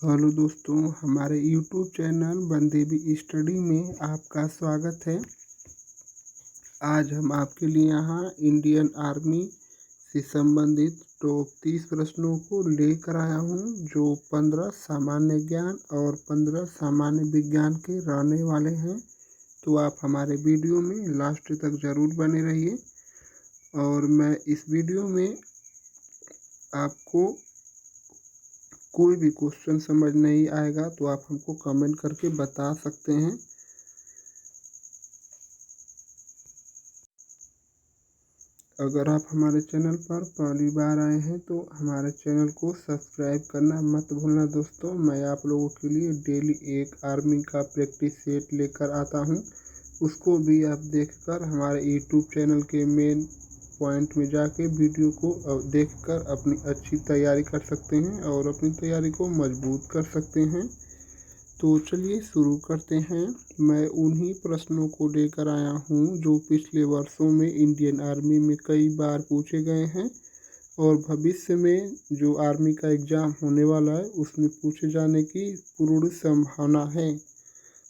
Hello दोस्तों, हमारे YouTube channel Bandevi study में आपका स्वागत है। आज हम आपके लिए यहाँ इंडियन आर्मी से संबंधित टॉप 30 प्रश्नों को लेकर आया हूँ, जो 15 सामान्य ज्ञान और 15 सामान्य विज्ञान के रहने वाले हैं। तो आप हमारे वीडियो में लास्ट तक ज़रूर बने रहिए। और मैं इस वीडियो में आपको कोई भी क्वेश्चन समझ नहीं आएगा तो आप हमको कमेंट करके बता सकते हैं। अगर आप हमारे चैनल पर पहली बार आए हैं तो हमारे चैनल को सब्सक्राइब करना मत भूलना दोस्तों। मैं आप लोगों के लिए डेली एक आर्मी का प्रैक्टिस सेट लेकर आता हूं, उसको भी आप देखकर हमारे यूट्यूब चैनल के मेन पॉइंट में जाके वीडियो को देखकर अपनी अच्छी तैयारी कर सकते हैं और अपनी तैयारी को मजबूत कर सकते हैं। तो चलिए शुरू करते हैं। मैं उन्हीं प्रश्नों को लेकर आया हूँ जो पिछले वर्षों में इंडियन आर्मी में कई बार पूछे गए हैं और भविष्य में जो आर्मी का एग्ज़ाम होने वाला है उसमें पूछे जाने की पूर्ण संभावना है।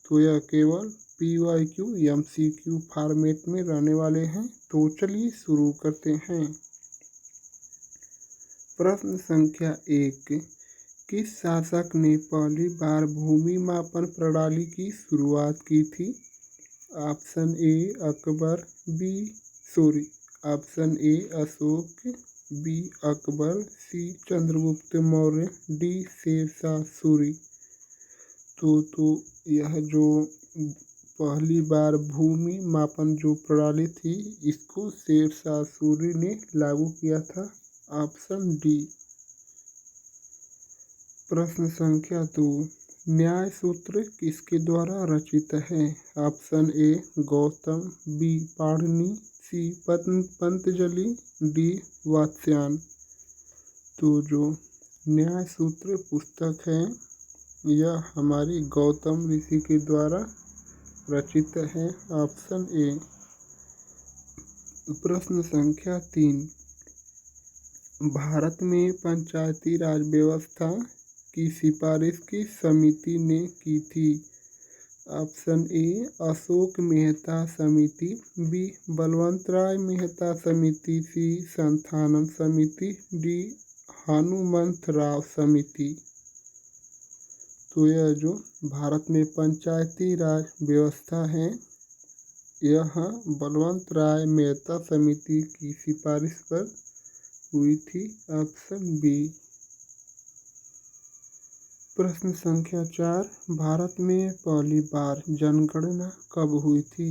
तो यह केवल PYQ MCQ फॉर्मेट में रहने वाले हैं। तो चलिए शुरू करते हैं। प्रश्न संख्या 1, किस शासक ने पहली बार भूमि मापन प्रणाली की शुरुआत की थी? Option A Akbar, option A Ashoka, B Akbar, C Chandragupta Maurya, D Shershah Suri. तो यह जो पहली बार भूमि मापन जो प्रणाली थी इसको शेरशाह सूरी ने लागू किया था। Option D. प्रश्न संख्या 2, न्याय सूत्र किसके द्वारा रचित है? Option A Gautama, B Panini, C Patanjali, D Vatsyayana. तो जो न्याय सूत्र पुस्तक है यह हमारी गौतम ऋषि के द्वारा रचित है। ऑप्शन ए। प्रश्न संख्या 3, भारत में पंचायती राज व्यवस्था की सिफारिश किस समिति ने की थी? ऑप्शन ए अशोक मेहता समिति, बी बलवंत राय मेहता समिति, सी संथानम समिति, डी हनुमंत राव समिति। तो यह जो भारत में पंचायती राज व्यवस्था है यह बलवंत राय मेहता समिति की सिफारिश पर हुई थी। Option B. प्रश्न संख्या 4, भारत में पहली बार जनगणना कब हुई थी?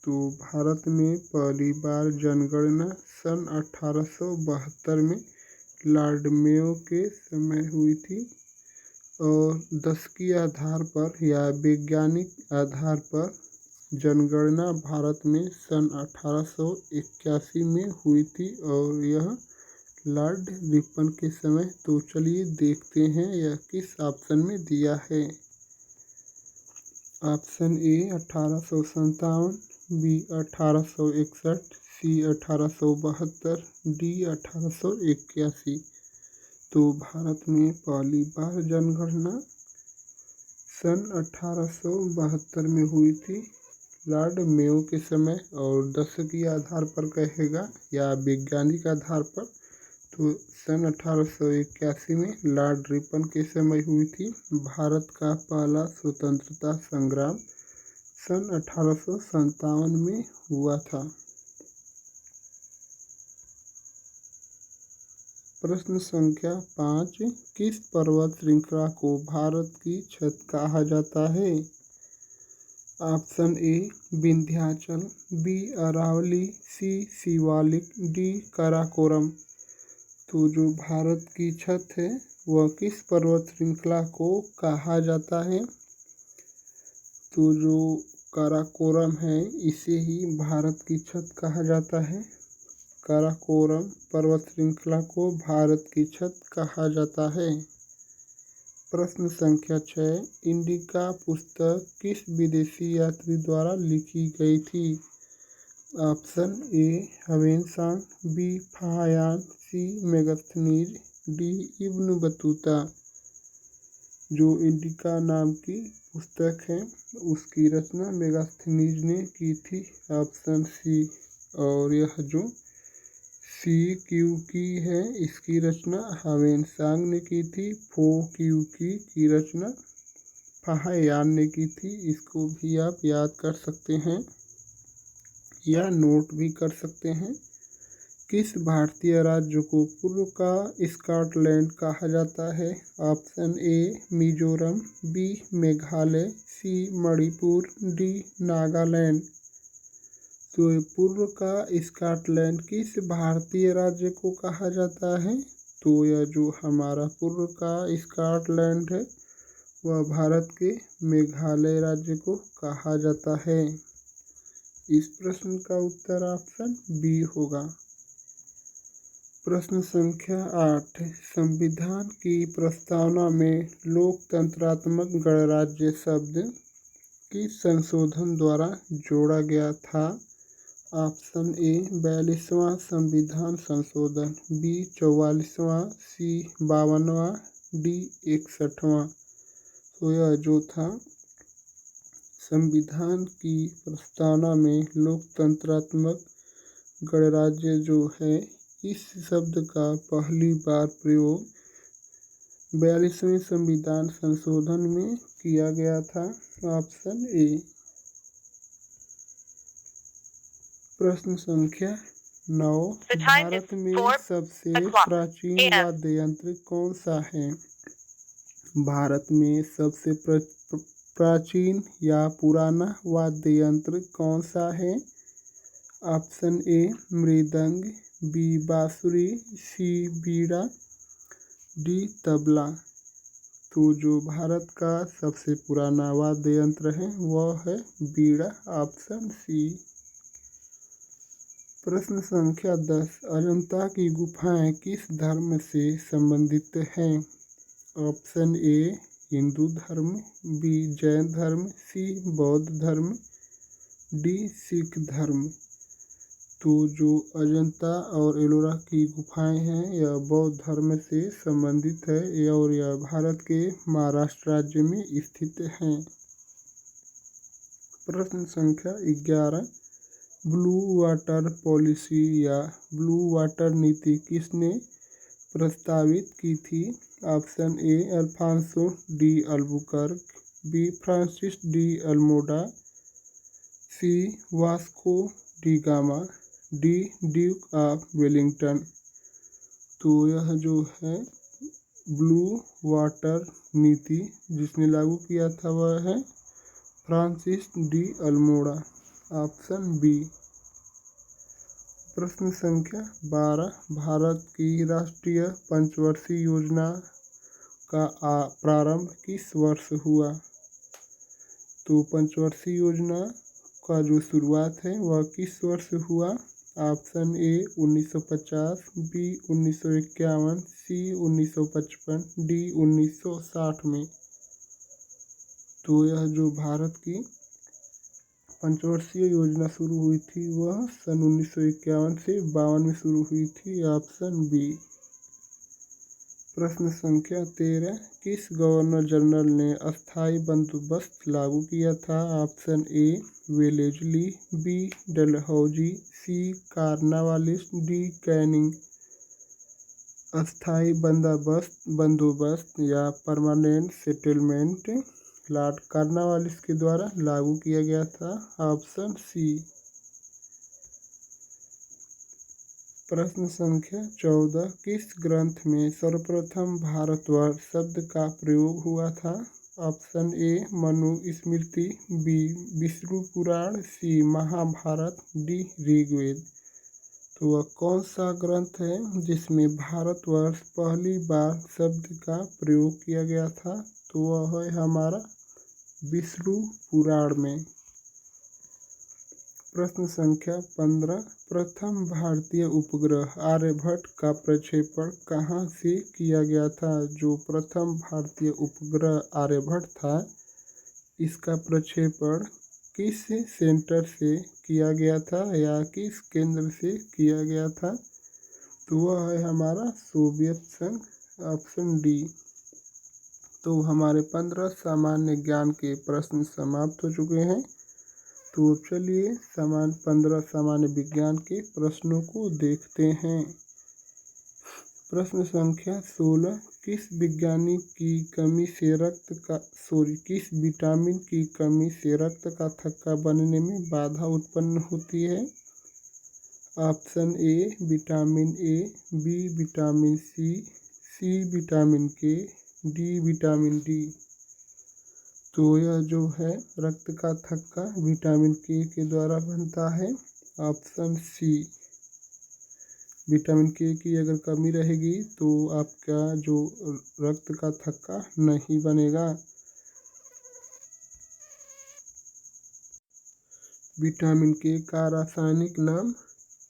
तो भारत में पहली बार जनगणना सन 1872 में लॉर्ड मेयो के समय हुई थी और दशकीय आधार पर या वैज्ञानिक आधार पर जनगणना भारत में सन 1881 में हुई थी और यह लॉर्ड रिपन के समय। तो चलिए देखते हैं यह किस ऑप्शन में दिया है। Option A 1857, B 1861, C 1872, D 1881। तो भारत में पहली बार जनगणना सन 1872 में हुई थी लॉर्ड मेयो के समय और दशकीय आधार पर कहेगा या वैज्ञानिक आधार पर तो सन 1881 में लॉर्ड रिपन के समय हुई थी। भारत का पहला स्वतंत्रता संग्राम सन 1857 में हुआ था। प्रश्न संख्या 5, किस पर्वत श्रृंखला को भारत की छत कहा जाता है? Option A Vindhyachal, B Aravalli, C Shivalik, D Karakoram. तो जो भारत की छत है वह किस पर्वत श्रृंखला को कहा जाता है? तो जो काराकोरम है इसे ही भारत की छत कहा जाता है। काराकोरम पर्वत श्रृंखला को भारत की छत कहा जाता है। प्रश्न संख्या 6, इंडिका पुस्तक किस विदेशी यात्री द्वारा लिखी गई थी? Option A Xuanzang, B Fahien, C Megasthenes, D Ibn Battuta. जो इंडिका नाम की पुस्तक है उसकी रचना मेगास्थनीज ने की थी, ऑप्शन सी। और यह जो सी क्यू की है इसकी रचना हावेनसांग ने की थी। फो क्यू की रचना फाहियान ने की थी। इसको भी आप याद कर सकते हैं या नोट भी कर सकते हैं। किस भारतीय राज्य को पूर्व का स्कॉटलैंड कहा जाता है? Option A Mizoram, B Meghalaya, C Manipur, D Nagaland. तो पूर्व का स्कॉटलैंड किस भारतीय राज्य को कहा जाता है? तो यह जो हमारा पूर्व का स्कॉटलैंड है वह भारत के मेघालय राज्य को कहा जाता है। इस प्रश्न का उत्तर ऑप्शन बी होगा। प्रश्न संख्या 8, संविधान की प्रस्तावना में लोकतंत्रात्मक गणराज्य शब्द किस संशोधन द्वारा जोड़ा गया था? ऑप्शन ए 42वां संविधान संशोधन, बी 44वां, सी 52वां, डी 61वां। तो यह जो था संविधान की प्रस्तावना में लोकतंत्रात्मक गणराज्य जो है इस शब्द का पहली बार प्रयोग 42वें संविधान संशोधन में किया गया था, ऑप्शन ए। प्रश्न संख्या 9, भारत में सबसे प्राचीन वाद्य यंत्र कौन सा है? भारत में सबसे प्राचीन या पुराना वाद्य यंत्र कौन सा है? ऑप्शन ए मृदंग, बी बांसुरी, सी बीड़ा, डी तबला। तो जो भारत का सबसे पुराना वाद्य यंत्र है वह है बीड़ा, ऑप्शन सी। प्रश्न संख्या 10, अजंता की गुफाएं किस धर्म से संबंधित हैं? ऑप्शन ए हिंदू धर्म, बी जैन धर्म, सी बौद्ध धर्म, डी सिख धर्म। तो जो अजंता और एलोरा की गुफाएं हैं यह बौद्ध धर्म से संबंधित है और यह भारत के महाराष्ट्र राज्य में स्थित हैं। प्रश्न संख्या 11, ब्लू वाटर पॉलिसी या ब्लू वाटर नीति किसने प्रस्तावित की थी? Option A Afonso de Albuquerque, B Francis de Almeida, C Vasco da Gama, D Duke of Wellington. तो यह जो है ब्लू वाटर नीति जिसने लागू किया था वह है Francis de Almeida, option B. प्रश्न संख्या 12, भारत की राष्ट्रीय पंचवर्षीय योजना का प्रारंभ किस वर्ष हुआ? तो पंचवर्षीय योजना का जो शुरुआत है वह किस वर्ष हुआ? Option A 1950, B 1951, C 1955, D 1960 में। तो यह जो भारत की पंचवर्षीय योजना शुरू हुई थी वह सन 1951 से 52 में शुरू हुई थी, ऑप्शन बी। प्रश्न संख्या 13, किस गवर्नर जनरल ने अस्थायी बंदोबस्त लागू किया था? Option A Wellesley, B Dalhousie, C Cornwallis, D Canning. अस्थायी बंदोबस्त या परमानेंट सेटलमेंट लॉर्ड कार्नवालिस के द्वारा लागू किया गया था, ऑप्शन सी। प्रश्न संख्या 14, किस ग्रंथ में सर्वप्रथम भारतवर्ष शब्द का प्रयोग हुआ था? Option A Manusmriti, B Vishnu Purana, C Mahabharata, D Rigveda. तो वह कौन सा ग्रंथ है जिसमें भारतवर्ष पहली बार शब्द का प्रयोग किया गया था? तो वह है हमारा विष्णु पुराण में। प्रश्न संख्या 15, प्रथम भारतीय उपग्रह आर्यभट्ट का प्रक्षेपण कहाँ से किया गया था? जो प्रथम भारतीय उपग्रह आर्यभट्ट था इसका प्रक्षेपण किस सेंटर से किया गया था या किस केंद्र से किया गया था? तो वह है हमारा सोवियत संघ, ऑप्शन डी। तो हमारे 15 सामान्य ज्ञान के प्रश्न समाप्त हो चुके हैं। तो अब चलिए 15 सामान्य विज्ञान के प्रश्नों को देखते हैं। प्रश्न संख्या 16, किस वैज्ञानिक की कमी से किस विटामिन की कमी से रक्त का थक्का बनने में बाधा उत्पन्न होती है? Option A vitamin A, B vitamin C vitamin K, D vitamin D. तो यह जो है रक्त का थक्का विटामिन के द्वारा बनता है। ऑप्शन सी, विटामिन के की अगर कमी रहेगी तो आपका जो रक्त का थक्का नहीं बनेगा। विटामिन के का रासायनिक नाम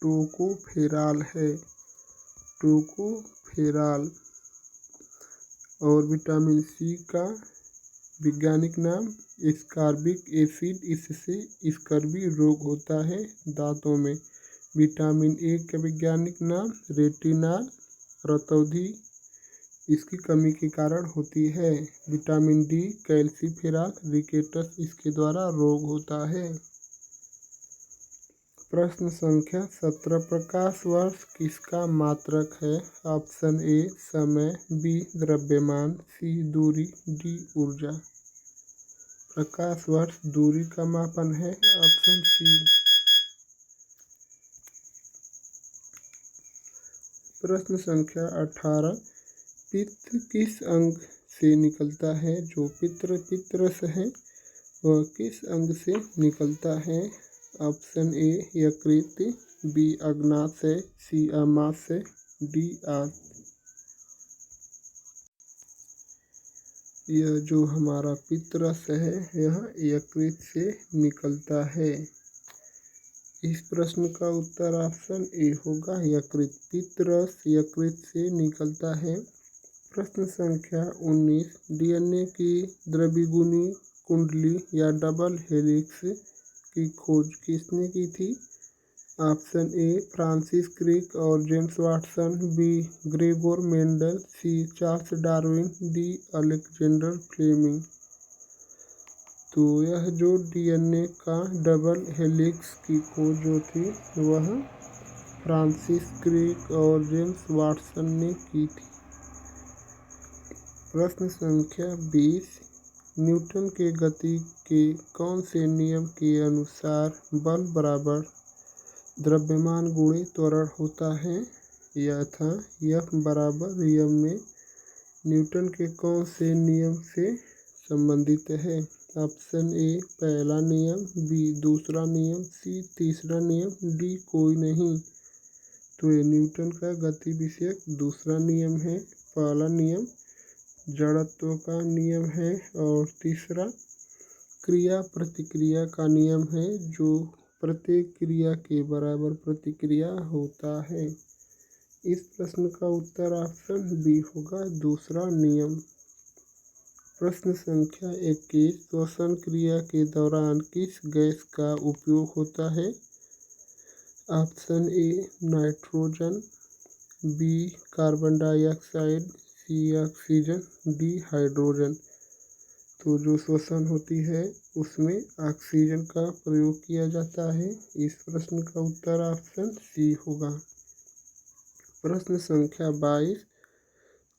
टोकोफेराल है, टोकोफेराल। और विटामिन सी का वैज्ञानिक नाम स्कॉर्बिक एसिड, इससे स्कर्वी रोग होता है दांतों में। विटामिन ए का वैज्ञानिक नाम रेटिनॉल, रतौंधी इसकी कमी के कारण होती है। विटामिन डी कैल्सीफेरॉल रिकेटस इसके द्वारा रोग होता है। प्रश्न संख्या 17, प्रकाश वर्ष किसका मात्रक है? ऑप्शन ए समय, बी द्रव्यमान, सी दूरी, डी ऊर्जा। प्रकाश वर्ष दूरी का मापन है। Option C. प्रश्न संख्या 18, पित्त किस अंग से निकलता है? जो पितरस है वह किस अंग से निकलता है? ऑप्शन ए यकृत, बी अग्नाशय, सी आमाशय, डी आंत। यह जो हमारा पितरस है यह यकृत से निकलता है। इस प्रश्न का उत्तर ऑप्शन ए होगा यकृत। पितरस यकृत से निकलता है। प्रश्न संख्या 19, डीएनए की द्विगुणी कुंडली या डबल हेलिक्स की खोज किसने की थी? ऑप्शन ए फ्रांसिस क्रिक और James Watson, B Gregor Mendel, C Charles Darwin, D Alexander Fleming. तो यह जो डीएनए का डबल हेलिक्स की खोज जो थी वह फ्रांसिस क्रिक और जेम्स वाटसन ने की थी। प्रश्न संख्या 20, न्यूटन के गति के कौन से नियम के अनुसार बल बराबर द्रव्यमान गुणे त्वरण होता है? यह था F बराबर m में न्यूटन के कौन से नियम से संबंधित है? ऑप्शन ए पहला नियम, बी दूसरा नियम, सी तीसरा नियम, डी कोई नहीं। तो ये न्यूटन का गति विषयक दूसरा नियम है। पहला नियम जड़त्व का नियम है और तीसरा क्रिया प्रतिक्रिया का नियम है, जो प्रत्येक क्रिया के बराबर प्रतिक्रिया होता है। इस प्रश्न का उत्तर ऑप्शन बी होगा दूसरा नियम। प्रश्न संख्या 21, श्वसन क्रिया के दौरान किस गैस का उपयोग होता है? Option A nitrogen, B carbon dioxide, C oxygen, D hydrogen. तो जो श्वसन होती है उसमें ऑक्सीजन का प्रयोग किया जाता है। इस प्रश्न का उत्तर ऑप्शन सी होगा। प्रश्न संख्या 22,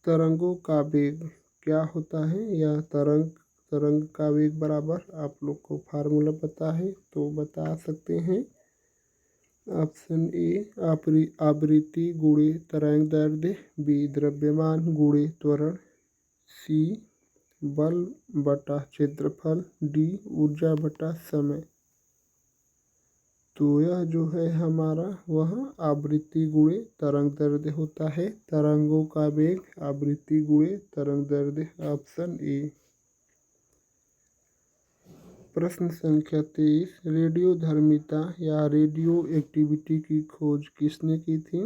तरंगों का वेग क्या होता है? या तरंग का वेग बराबर आप लोग को फार्मूला पता है तो बता सकते हैं। ऑप्शन ए आवृत्ति गुणे तरंग दैर्ध्य, बी द्रव्यमान गुणे त्वरण, सी बल बटा क्षेत्रफल, डी ऊर्जा बटा समय। तो यह जो है हमारा वह आवृत्ति गुणे तरंग दैर्ध्य होता है। तरंगों का वेग आवृत्ति गुणे तरंग दैर्ध्य। Option A. प्रश्न संख्या 23, रेडियोधर्मिता या रेडियो एक्टिविटी की खोज किसने की थी?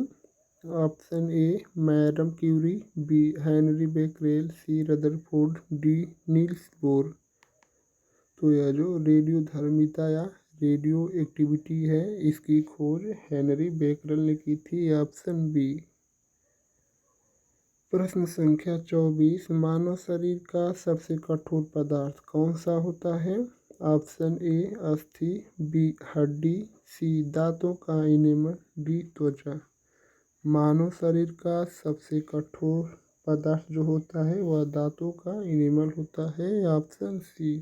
Option A Madam Curie, B Henri Becquerel, C Rutherford, D Niels Bohr. तो यह जो रेडियोधर्मिता या रेडियो एक्टिविटी है इसकी खोज हेनरी बेकरेल ने की थी। Option B. प्रश्न संख्या 24, मानव शरीर का सबसे कठोर पदार्थ कौन सा होता है? ऑप्शन ए अस्थि, बी हड्डी, सी दांतों का इनेमल, डी त्वचा। मानव शरीर का सबसे कठोर पदार्थ जो होता है वह दांतों का इनेमल होता है, ऑप्शन सी।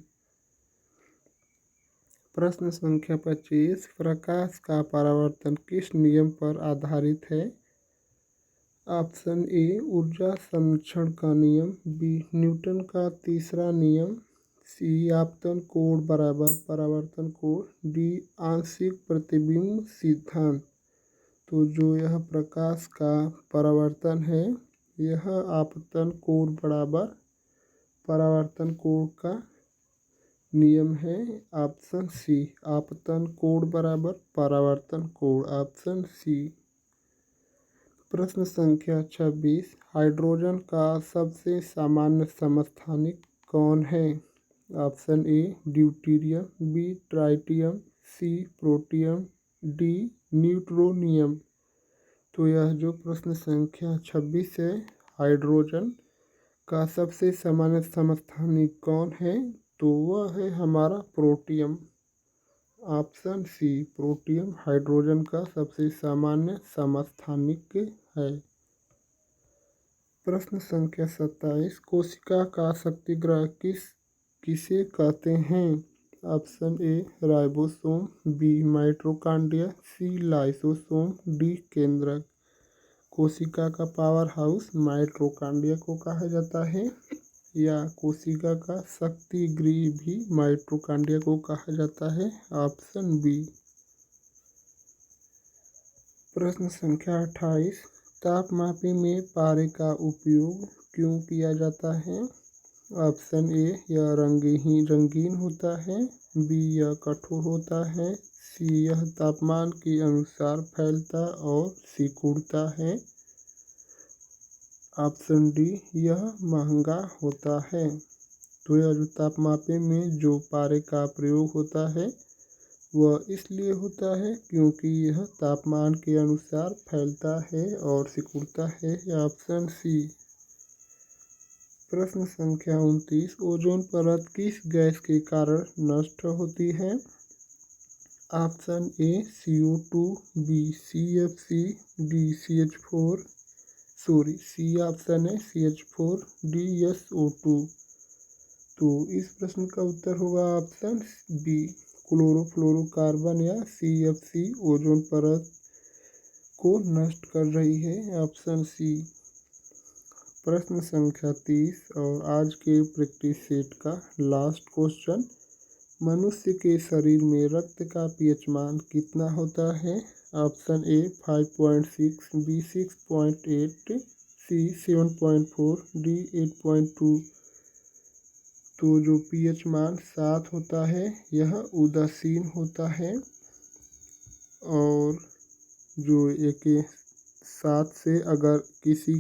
प्रश्न संख्या 25, प्रकाश का परावर्तन किस नियम पर आधारित है? ऑप्शन ए ऊर्जा संरक्षण का नियम, बी न्यूटन का तीसरा नियम, सी आपतन कोण बराबर परावर्तन कोण, डी आंशिक प्रतिबिंब सिद्धांत। तो जो यह प्रकाश का परावर्तन है यह आपतन कोण बराबर परावर्तन कोण का नियम है, ऑप्शन सी। आपतन कोण बराबर परावर्तन कोण, ऑप्शन सी। प्रश्न संख्या 26, हाइड्रोजन का सबसे सामान्य समस्थानिक कौन है? Option A deuterium, B tritium, C protium, D neutronium. तो यह जो प्रश्न संख्या 26 है, हाइड्रोजन का सबसे सामान्य समस्थानिक कौन है? तो वह है हमारा protium, option C. Protium hydrogen का सबसे सामान्य समस्थानिक है। प्रश्न संख्या 27, कोशिका का शक्तिग्रह किसे कहते हैं? Option A ribosome, B mitochondria, C lysosome, D केंद्रक। कोशिका का पावर हाउस माइटोकॉन्ड्रिया को कहा जाता है, या कोशिका का शक्ति गृह भी माइटोकॉन्ड्रिया को कहा जाता है, ऑप्शन बी। प्रश्न संख्या 28, तापमापी में पारे का उपयोग क्यों किया जाता है? ऑप्शन ए यह रंगीन होता है, बी यह कठोर होता है, सी यह तापमान के अनुसार फैलता और सिकुड़ता है, ऑप्शन डी यह महंगा होता है। तो यह जो तापमापी में जो पारे का प्रयोग होता है वह इसलिए होता है क्योंकि यह तापमान के अनुसार फैलता है और सिकुड़ता है, ऑप्शन सी। प्रश्न संख्या 29, ओजोन परत किस गैस के कारण नष्ट होती है? Option A CO2, B CFC, D C option है CH4, डी SO2। तो इस प्रश्न का उत्तर होगा ऑप्शन बी क्लोरोफ्लोरोकार्बन या CFC ओजोन परत को नष्ट कर रही है, ऑप्शन सी। प्रश्न संख्या 30 और आज के प्रैक्टिस सेट का लास्ट क्वेश्चन, मनुष्य के शरीर में रक्त का pH मान कितना होता है? Option A 5.6, B 6.8, C 7.4, D 8.2। तो जो pH मान 7 होता है यह उदासीन होता है, और जो एक 7 से अगर किसी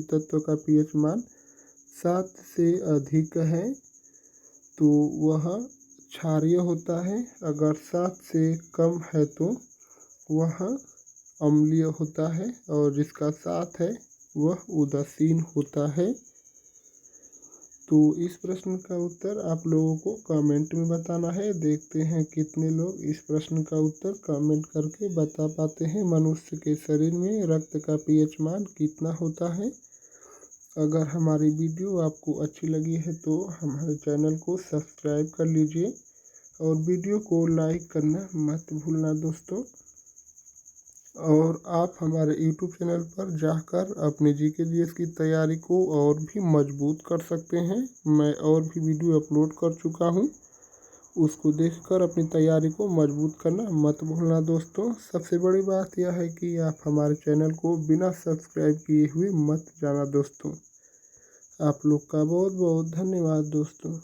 तत्व का pH मान 7 से अधिक है तो वह क्षारीय होता है, अगर 7 से कम है तो वह अम्लीय होता है, और जिसका 7 है वह उदासीन होता है। तो इस प्रश्न का उत्तर आप लोगों को कमेंट में बताना है। देखते हैं कितने लोग इस प्रश्न का उत्तर कमेंट करके बता पाते हैं। मनुष्य के शरीर में रक्त का pH मान कितना होता है? अगर हमारी वीडियो आपको अच्छी लगी है तो हमारे चैनल को सब्सक्राइब कर लीजिए और वीडियो को लाइक करना मत भूलना दोस्तों। और आप हमारे YouTube चैनल पर जाकर अपने GK GS की तैयारी को और भी मजबूत कर सकते हैं। मैं और भी वीडियो अपलोड कर चुका हूं, उसको देखकर अपनी तैयारी को मजबूत करना मत भूलना दोस्तों। सबसे बड़ी बात यह है कि आप हमारे चैनल को बिना सब्सक्राइब किए हुए मत जाना दोस्तों। आप लोग का बहुत बहुत धन्यवाद दोस्तों।